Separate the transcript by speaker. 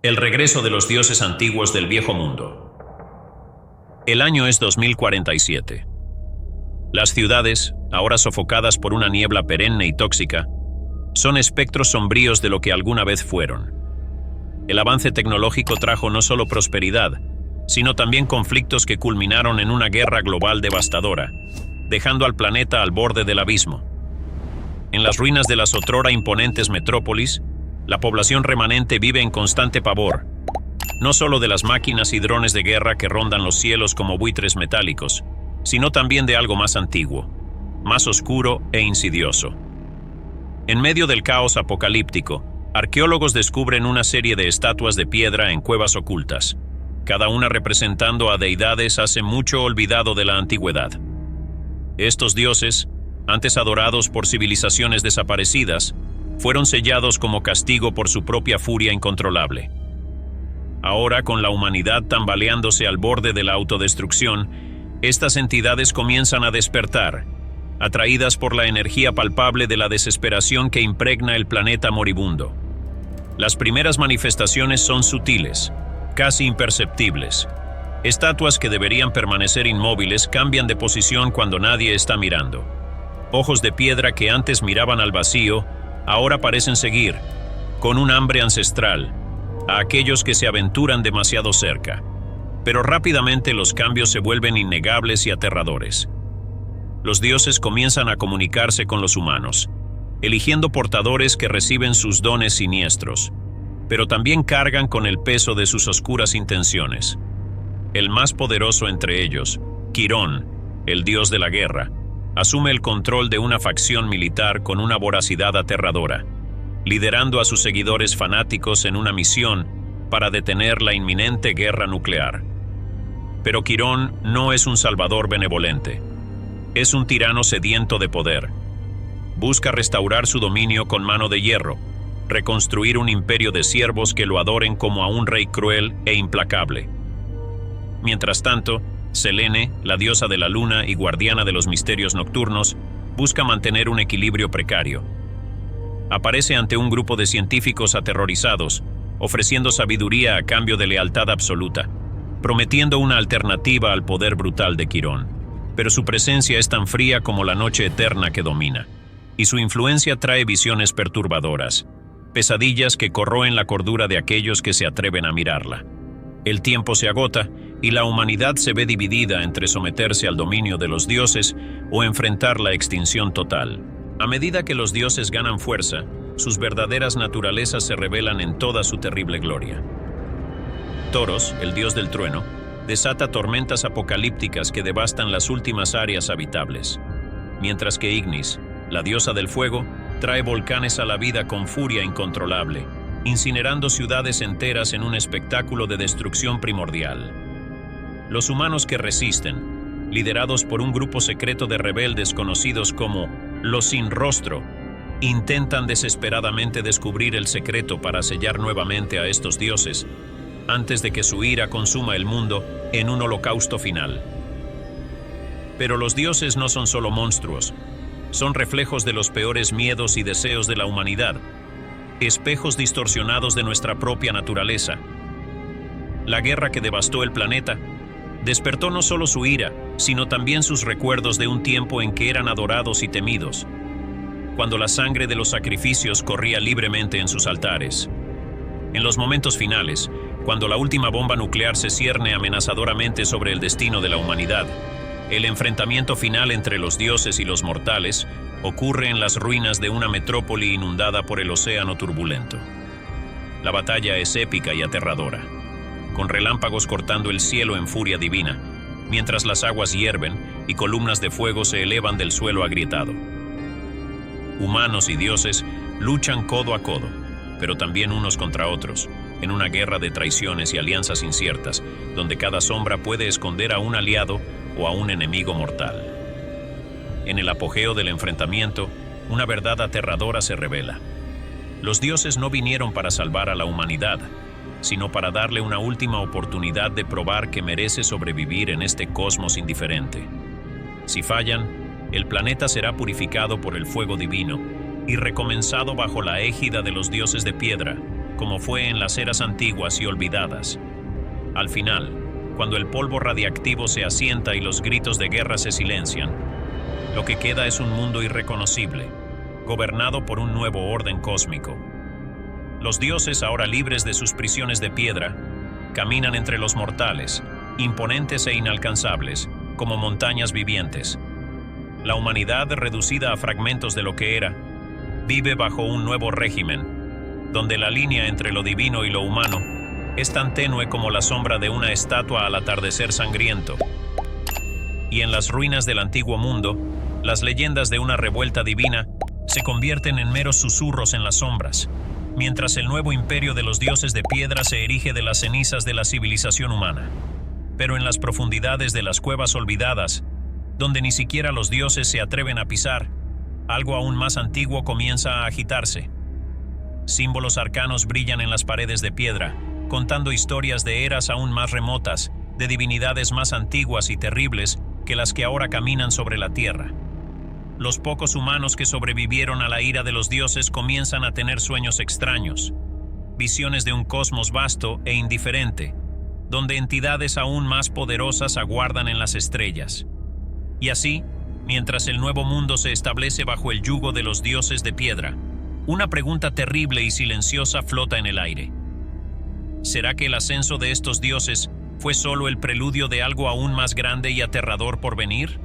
Speaker 1: El regreso de los dioses antiguos del viejo mundo. El año es 2047. Las ciudades, ahora sofocadas por una niebla perenne y tóxica, son espectros sombríos de lo que alguna vez fueron. El avance tecnológico trajo no solo prosperidad, sino también conflictos que culminaron en una guerra global devastadora, dejando al planeta al borde del abismo. En las ruinas de las otrora imponentes metrópolis, la población remanente vive en constante pavor, no solo de las máquinas y drones de guerra que rondan los cielos como buitres metálicos, sino también de algo más antiguo, más oscuro e insidioso. En medio del caos apocalíptico, arqueólogos descubren una serie de estatuas de piedra en cuevas ocultas, cada una representando a deidades hace mucho olvidado de la antigüedad. Estos dioses, antes adorados por civilizaciones desaparecidas, fueron sellados como castigo por su propia furia incontrolable. Ahora, con la humanidad tambaleándose al borde de la autodestrucción, estas entidades comienzan a despertar, atraídas por la energía palpable de la desesperación que impregna el planeta moribundo. Las primeras manifestaciones son sutiles, casi imperceptibles. Estatuas que deberían permanecer inmóviles cambian de posición cuando nadie está mirando. Ojos de piedra que antes miraban al vacío, ahora parecen seguir, con un hambre ancestral, a aquellos que se aventuran demasiado cerca. Pero rápidamente los cambios se vuelven innegables y aterradores. Los dioses comienzan a comunicarse con los humanos, eligiendo portadores que reciben sus dones siniestros, pero también cargan con el peso de sus oscuras intenciones. El más poderoso entre ellos, Quirón, el dios de la guerra, asume el control de una facción militar con una voracidad aterradora, liderando a sus seguidores fanáticos en una misión para detener la inminente guerra nuclear. Pero Quirón no es un salvador benevolente. Es un tirano sediento de poder. Busca restaurar su dominio con mano de hierro, reconstruir un imperio de siervos que lo adoren como a un rey cruel e implacable. Mientras tanto, Selene, la diosa de la luna y guardiana de los misterios nocturnos, busca mantener un equilibrio precario. Aparece ante un grupo de científicos aterrorizados, ofreciendo sabiduría a cambio de lealtad absoluta, prometiendo una alternativa al poder brutal de Quirón. Pero su presencia es tan fría como la noche eterna que domina, y su influencia trae visiones perturbadoras, pesadillas que corroen la cordura de aquellos que se atreven a mirarla. El tiempo se agota y la humanidad se ve dividida entre someterse al dominio de los dioses o enfrentar la extinción total. A medida que los dioses ganan fuerza, sus verdaderas naturalezas se revelan en toda su terrible gloria. Toros, el dios del trueno, desata tormentas apocalípticas que devastan las últimas áreas habitables, mientras que Ignis, la diosa del fuego, trae volcanes a la vida con furia incontrolable, incinerando ciudades enteras en un espectáculo de destrucción primordial. Los humanos que resisten, liderados por un grupo secreto de rebeldes conocidos como los Sin Rostro, intentan desesperadamente descubrir el secreto para sellar nuevamente a estos dioses, antes de que su ira consuma el mundo en un holocausto final. Pero los dioses no son solo monstruos, son reflejos de los peores miedos y deseos de la humanidad, espejos distorsionados de nuestra propia naturaleza. La guerra que devastó el planeta despertó no solo su ira, sino también sus recuerdos de un tiempo en que eran adorados y temidos, cuando la sangre de los sacrificios corría libremente en sus altares. En los momentos finales, cuando la última bomba nuclear se cierne amenazadoramente sobre el destino de la humanidad, el enfrentamiento final entre los dioses y los mortales ocurre en las ruinas de una metrópoli inundada por el océano turbulento. La batalla es épica y aterradora, con relámpagos cortando el cielo en furia divina, mientras las aguas hierven y columnas de fuego se elevan del suelo agrietado. Humanos y dioses luchan codo a codo, pero también unos contra otros, en una guerra de traiciones y alianzas inciertas, donde cada sombra puede esconder a un aliado o a un enemigo mortal. En el apogeo del enfrentamiento, una verdad aterradora se revela. Los dioses no vinieron para salvar a la humanidad, sino para darle una última oportunidad de probar que merece sobrevivir en este cosmos indiferente. Si fallan, el planeta será purificado por el fuego divino y recomenzado bajo la égida de los dioses de piedra, como fue en las eras antiguas y olvidadas. Al final, cuando el polvo radiactivo se asienta y los gritos de guerra se silencian, lo que queda es un mundo irreconocible, gobernado por un nuevo orden cósmico. Los dioses, ahora libres de sus prisiones de piedra, caminan entre los mortales, imponentes e inalcanzables, como montañas vivientes. La humanidad, reducida a fragmentos de lo que era, vive bajo un nuevo régimen, donde la línea entre lo divino y lo humano es tan tenue como la sombra de una estatua al atardecer sangriento. Y en las ruinas del antiguo mundo, las leyendas de una revuelta divina se convierten en meros susurros en las sombras, mientras el nuevo imperio de los dioses de piedra se erige de las cenizas de la civilización humana. Pero en las profundidades de las cuevas olvidadas, donde ni siquiera los dioses se atreven a pisar, algo aún más antiguo comienza a agitarse. Símbolos arcanos brillan en las paredes de piedra, contando historias de eras aún más remotas, de divinidades más antiguas y terribles que las que ahora caminan sobre la tierra. Los pocos humanos que sobrevivieron a la ira de los dioses comienzan a tener sueños extraños, visiones de un cosmos vasto e indiferente, donde entidades aún más poderosas aguardan en las estrellas. Y así, mientras el nuevo mundo se establece bajo el yugo de los dioses de piedra, una pregunta terrible y silenciosa flota en el aire. ¿Será que el ascenso de estos dioses fue solo el preludio de algo aún más grande y aterrador por venir?